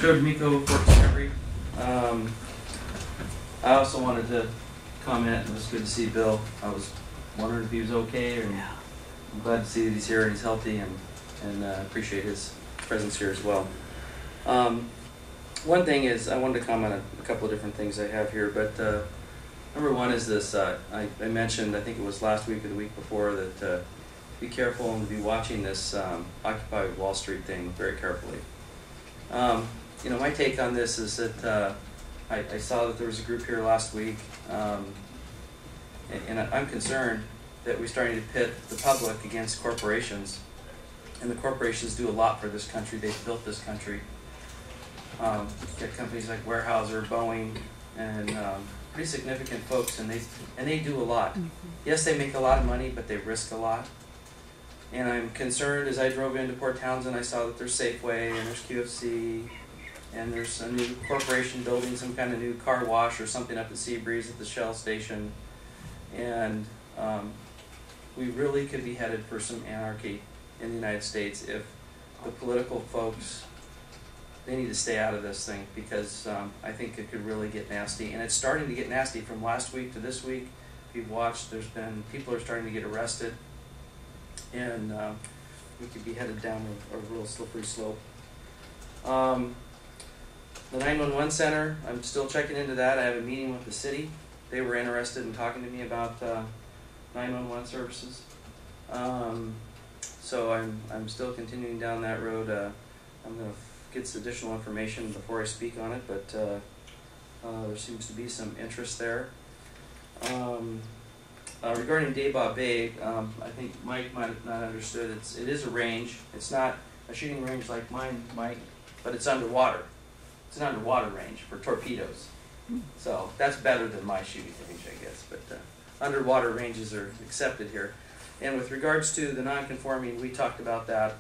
Joe D'Amico, Fort Discovery. I also wanted to comment, it was good to see Bill. I was wondering if he was okay, and I'm glad to see that he's here and he's healthy, and appreciate his presence here as well. One thing is, I wanted to comment on a couple of different things I have here, but number one is this, I mentioned, I think it was last week or the week before, that be careful and be watching this Occupy Wall Street thing very carefully. You know, my take on this is that I saw that there was a group here last week, and I'm concerned that we're starting to pit the public against corporations, and the corporations do a lot for this country. They've built this country. Get companies like Weyerhaeuser, Boeing, and pretty significant folks, and they do a lot. Yes, they make a lot of money, but they risk a lot. And I'm concerned as I drove into Port Townsend, I saw that there's Safeway and there's QFC, and there's a new corporation building some kind of new car wash or something up at Seabreeze at the Shell station. And we really could be headed for some anarchy in the United States if the political folks, they need to stay out of this thing, because I think it could really get nasty. And it's starting to get nasty from last week to this week. If you've watched, there's been, people are starting to get arrested, and we could be headed down a real slippery slope. The 911 center, I'm still checking into that. I have a meeting with the city. They were interested in talking to me about 911 services. So I'm still continuing down that road. I'm going to get some additional information before I speak on it, but there seems to be some interest there. Regarding Dayba Bay, I think Mike might have not understood. It is a range. It's not a shooting range like mine, Mike, but it's underwater. It's an underwater range for torpedoes. So that's better than my shooting range, I guess. But underwater ranges are accepted here. And with regards to the non-conforming, we talked about that.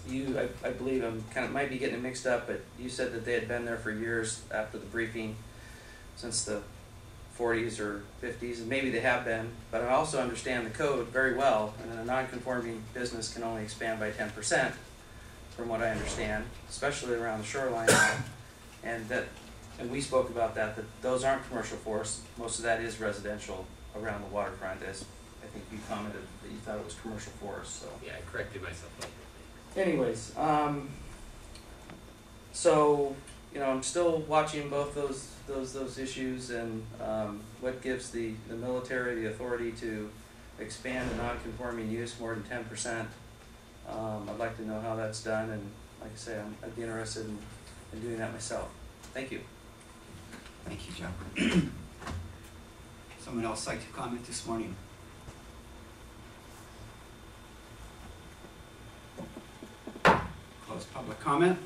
I believe I'm might be getting it mixed up, but you said that they had been there for years after the briefing, since the 40s or 50s, and maybe they have been, but I also understand the code very well, and a non-conforming business can only expand by 10%, from what I understand, especially around the shoreline, and we spoke about that those aren't commercial forests. Most of that is residential around the waterfront, as I think you commented that you thought it was commercial forest. So yeah, I corrected myself. Anyways, so you know, I'm still watching both those issues, and what gives the military the authority to expand the non-conforming use more than 10%. I'd like to know how that's done, and like I say, I'd be interested in doing that myself. Thank you. Thank you, Joe. Someone else like to comment this morning? Close public comment.